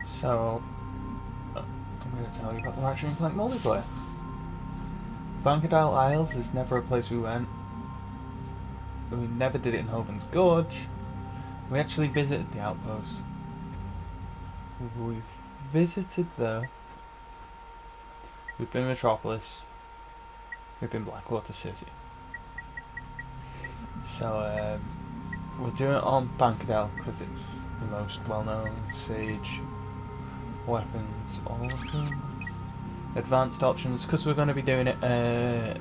So, I'm going to tell you about the Ratchet and Clank multiplayer. Bankerdale Isles is never a place we went. We never did it in Hoven's Gorge. We actually visited the outpost. We've visited there. We've been Metropolis. We've been Blackwater City. So, we're doing it on Bankerdale because it's the most well-known. Sage, weapons, all of them. Advanced options, because we're going to be doing it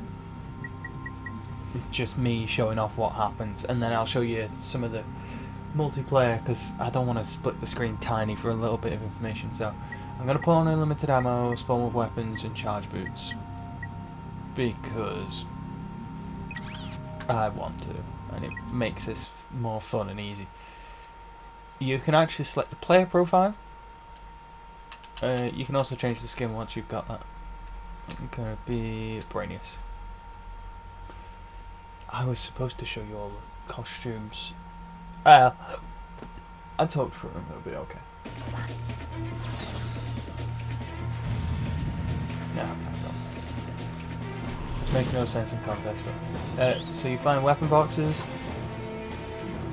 just me showing off what happens, and then I'll show you some of the multiplayer, because I don't want to split the screen tiny for a little bit of information. So I'm going to put on unlimited ammo, spawn with weapons and charge boots, because I want to, and it makes this more fun and easy. You can actually select the player profile. You can also change the skin once you've got that. I'm going to be Brainius. I was supposed to show you all the costumes. I talked through them, it'll be okay. Yeah, I'll take that. It's making no sense in context, but so you find weapon boxes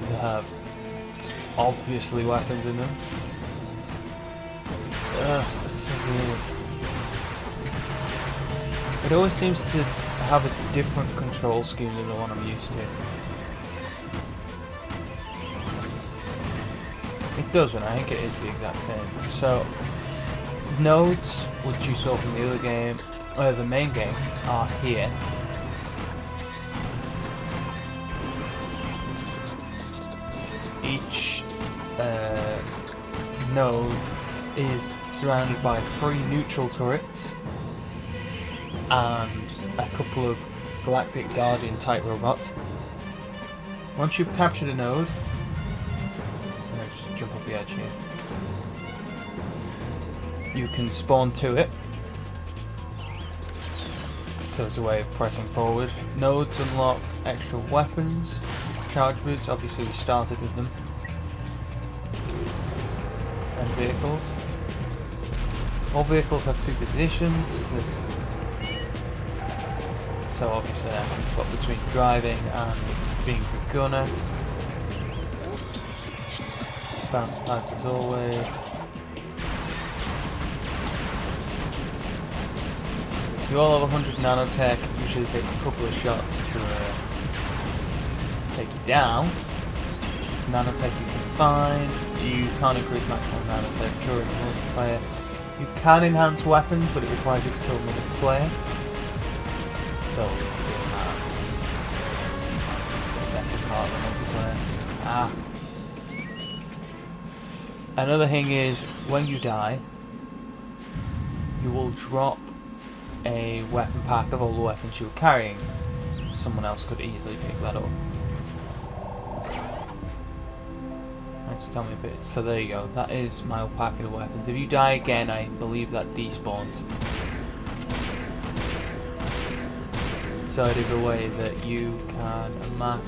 that have obviously weapons in them. It's so weird. It always seems to have a different control scheme than the one I'm used to. It doesn't, I think it is the exact same. So, nodes, which you saw from the other game, the main game, are here. Each node is surrounded by 3 neutral turrets and a couple of Galactic Guardian type robots. Once you've captured a node, just jump off the edge here, you can spawn to it. So it's a way of pressing forward. Nodes unlock extra weapons, charge boots, obviously we started with them, and vehicles. All vehicles have 2 positions. So obviously I can swap between driving and being the gunner. Bounce pads as always. You all have 100 nanotech, usually takes a couple of shots to take you down. Nanotech you can find, you can't increase maximum nanotech during multiplayer. You can enhance weapons, but it requires you to kill another player. So, we're doing that. Second part of the multiplayer. Another thing is, when you die, you will drop a weapon pack of all the weapons you were carrying. Someone else could easily pick that up. Thanks for telling me a bit. So there you go, that is my packet of weapons. If you die again, I believe that despawns. So it is a way that you can amass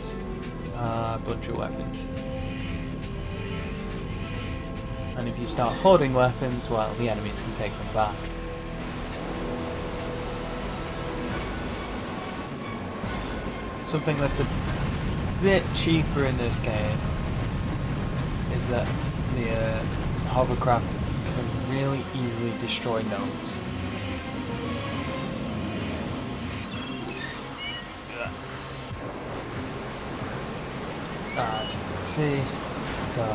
a bunch of weapons. And if you start hoarding weapons, well, the enemies can take them back. Something that's a bit cheaper in this game is that the hovercraft can really easily destroy nodes. As you can see, so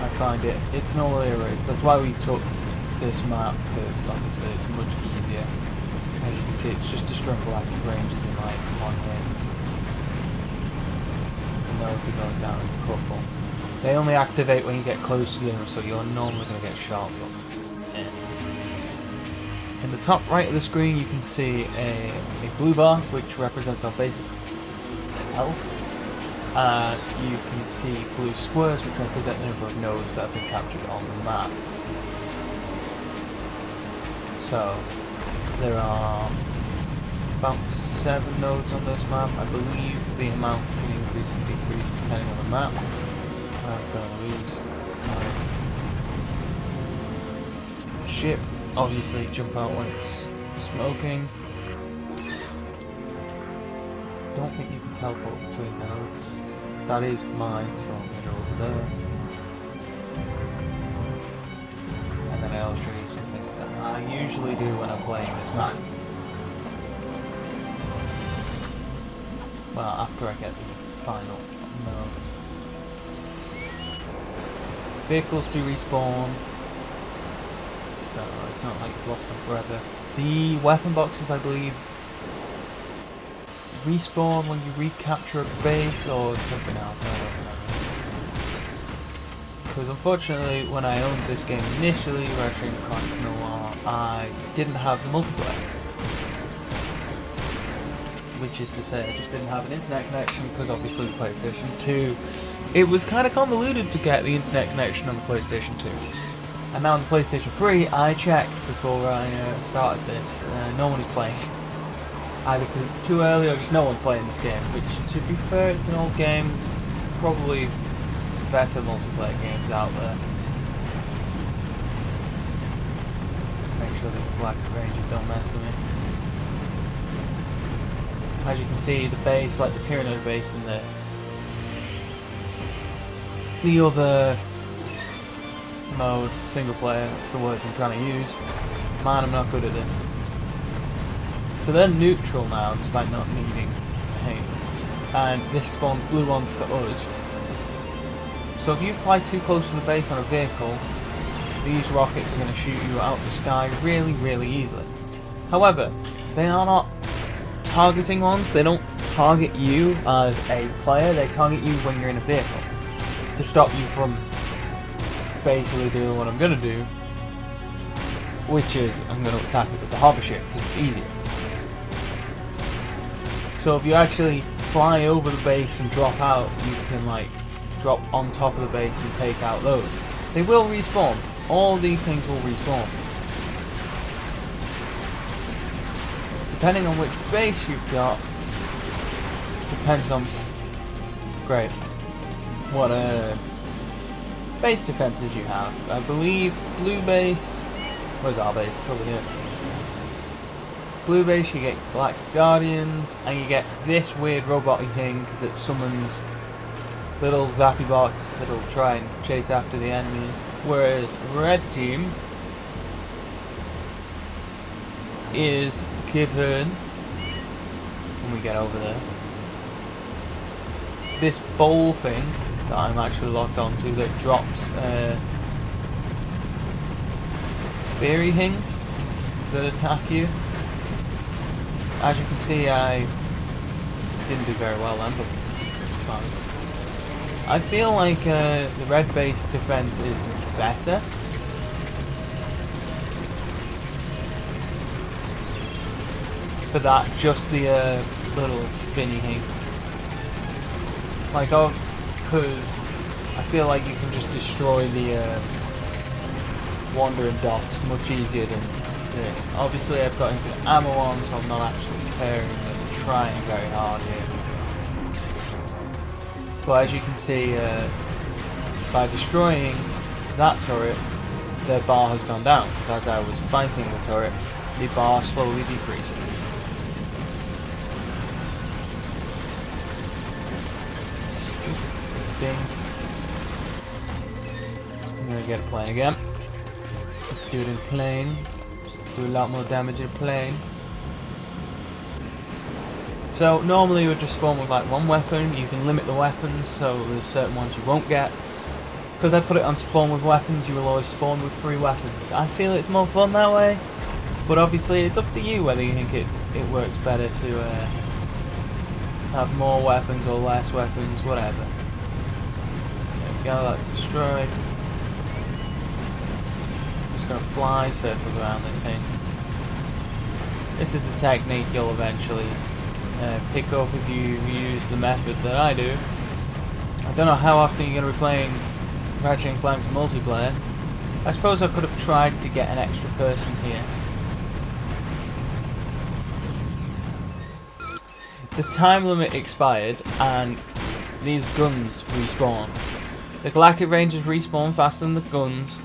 I find it's no erase. That's why we took this map, because obviously it's much easier. As you can see, it's just destroying galactic ranges in like one hit. The nodes are going down in a couple. They only activate when you get close to them, so you're normally going to get shot. But, in the top right of the screen, you can see a blue bar, which represents our base's health. You can see blue squares, which represent the number of nodes that have been captured on the map. So, there are about 7 nodes on this map. I believe the amount can increase and decrease depending on the map. I'm going to lose my ship. Obviously jump out when it's smoking. Don't think you can teleport between nodes. That is mine, so I'm going to go over there. And then I'll show you something that I usually do when I'm playing this map. Well, after I get the final node. Vehicles do respawn, so it's not like you've lost them forever. The weapon boxes, I believe, respawn when you recapture a base or something else, I don't know. Because unfortunately, when I owned this game initially, Ratchet and Clank Noir, I didn't have the multiplayer. Which is to say, I just didn't have an internet connection, because obviously the PlayStation 2, it was kind of convoluted to get the internet connection on the PlayStation 2. And now on the PlayStation 3, I checked before I started this, no one is playing. Either because it's too early or just no one's playing this game, which, to be fair, it's an old game, probably better multiplayer games out there. Make sure the Black Rangers don't mess with me. As you can see, the base, like the Tyranno base and the other mode, single player, that's the words I'm trying to use. Man, I'm not good at this. So they're neutral now, despite not needing paint. And this spawns blue ones for us. So if you fly too close to the base on a vehicle, these rockets are going to shoot you out the sky really, really easily. However, they are not targeting ones. They don't target you as a player, they target you when you're in a vehicle. To stop you from basically doing what I'm going to do, which is I'm going to attack it with the hover ship because it's easier. So if you actually fly over the base and drop out, you can like drop on top of the base and take out those. They will respawn. All these things will respawn. Depending on which base you've got, depends on what base defenses you have. I believe blue base. Where's our base? Over here. Blue base, you get Black Guardians, and you get this weird robot-y thing that summons little zappy bots that'll try and chase after the enemies. Whereas red team is given, when we get over there, this bowl thing that I'm actually locked onto that drops speary things that attack you. As you can see, I didn't do very well then, but it's fine. I feel like the red base defense is much better. For that, just the little spinny thing. Like, oh, because I feel like you can just destroy the wandering dots much easier than this. Obviously, I've got infinite ammo on, so I'm not actually caring and trying very hard here. But as you can see, by destroying that turret, the bar has gone down. Because as I was fighting the turret, the bar slowly decreases. I'm gonna get a plane again. Let's do it in plane. Do a lot more damage in plane. So normally you would just spawn with like one weapon. You can limit the weapons, so there's certain ones you won't get. Because I put it on spawn with weapons, you will always spawn with 3 weapons. I feel it's more fun that way, but obviously it's up to you whether you think it works better to have more weapons or less weapons, whatever. There we go, that's destroyed. Just gonna fly circles around this thing. This is a technique you'll eventually pick up if you use the method that I do. I don't know how often you're going to be playing Ratchet and Clank's multiplayer. I suppose I could have tried to get an extra person here. The time limit expired and these guns respawn. The Galactic Rangers respawn faster than the guns,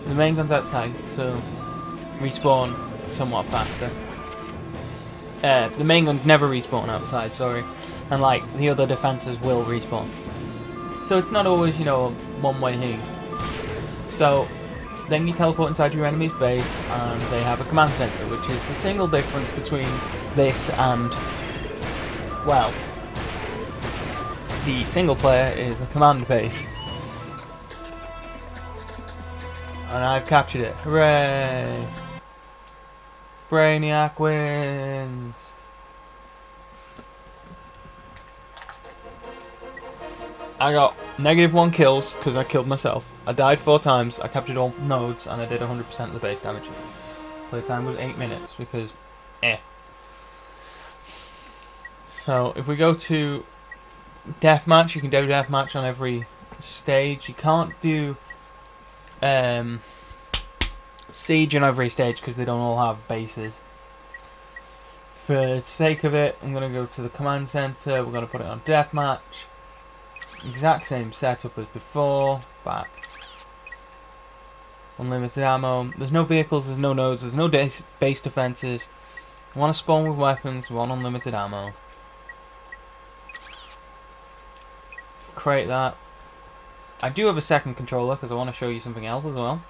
The main gun's outside, so respawn somewhat faster. The main guns never respawn outside, sorry, and like the other defenses will respawn. So it's not always, you know, a one-way thing. So then you teleport inside your enemy's base, and they have a command center, which is the single difference between this and, well, the single player is a command base. And I've captured it. Hooray! Brainiac wins! I got -1 kills because I killed myself. I died 4 times, I captured all nodes, and I did 100% of the base damage. Playtime was 8 minutes because, So if we go to deathmatch, you can do deathmatch on every stage. You can't do siege on every stage because they don't all have bases. For the sake of it, I'm going to go to the command center. We're going to put it on deathmatch. Exact same setup as before. Back. Unlimited ammo. There's no vehicles, there's no nodes, there's no base defenses. I want to spawn with weapons, we want unlimited ammo. Create that. I do have a second controller because I want to show you something else as well.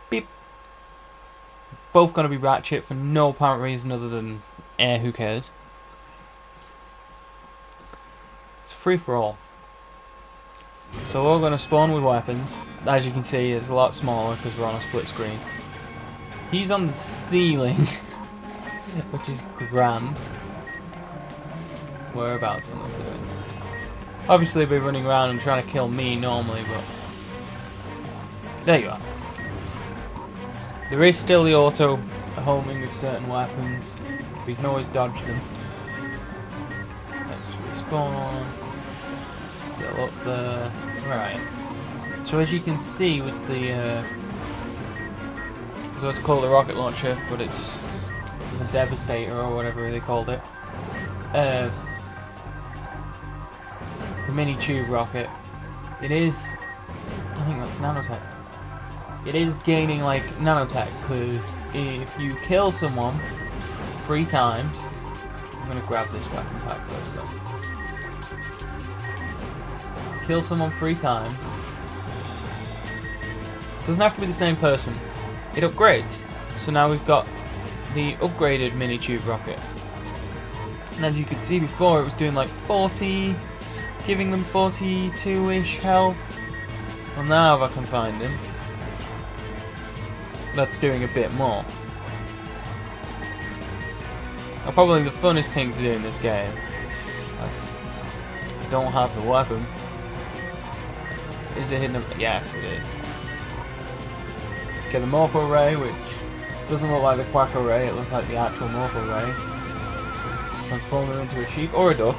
Beep. Both going to be Ratchet for no apparent reason other than, who cares. It's free for all. So we're going to spawn with weapons. As you can see, it's a lot smaller because we're on a split screen. He's on the ceiling, which is grand. Whereabouts on the ceiling? Obviously, they're running around and trying to kill me normally, but there you are. There is still the auto homing of certain weapons, but you can always dodge them. Let's respawn. Still up there. Right. So as you can see with the I was going to call it the rocket launcher, but it's the Devastator or whatever they called it. The mini tube rocket. It is, I think that's nanotech. It is gaining like nanotech because if you kill someone 3 times, I'm gonna grab this weapon pack first though. Kill someone 3 times. Doesn't have to be the same person. It upgrades. So now we've got the upgraded mini tube rocket. And as you could see before, it was doing like 40, giving them 42-ish health. Well, now if I can find him, that's doing a bit more. Now, probably the funnest thing to do in this game. I don't have the weapon. Is it hidden? Yes, it is. Get the Morpho Ray, which doesn't look like the Quacker Ray, it looks like the actual Morpho Ray. Transform them into a sheep or a duck.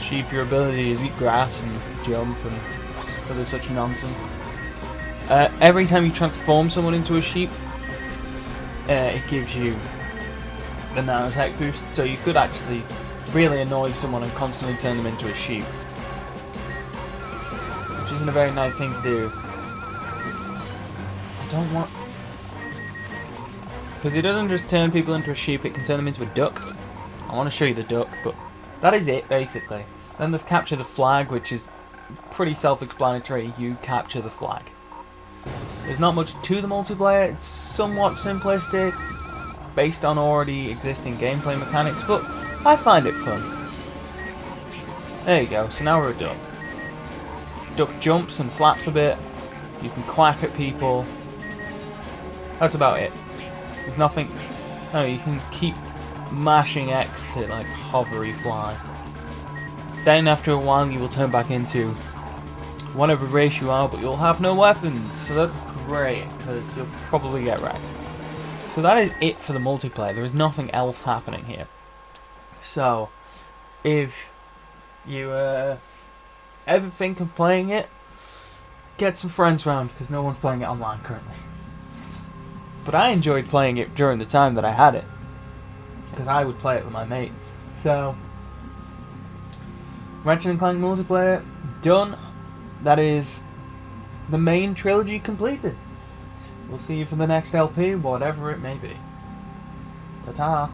Sheep, your ability is eat grass and jump and other such nonsense. Every time you transform someone into a sheep, it gives you the nanotech boost, so you could actually really annoy someone and constantly turn them into a sheep. Which isn't a very nice thing to do. I don't want... Because it doesn't just turn people into a sheep, it can turn them into a duck. I want to show you the duck, but that is it, basically. Then there's capture the flag, which is pretty self-explanatory. You capture the flag. There's not much to the multiplayer. It's somewhat simplistic, based on already existing gameplay mechanics, but I find it fun. There you go, so now we're a duck. Duck jumps and flaps a bit. You can quack at people. That's about it. There's nothing... No, you can keep mashing X to like hovery fly. Then after a while you will turn back into whatever race you are, but you'll have no weapons, so that's great, because you'll probably get wrecked. So that is it for the multiplayer. There is nothing else happening here. So, if you ever think of playing it, get some friends round, because no one's playing it online currently. But I enjoyed playing it during the time that I had it, because I would play it with my mates. So, Ratchet and Clank multiplayer, done. That is the main trilogy completed. We'll see you for the next LP, whatever it may be. Ta-ta.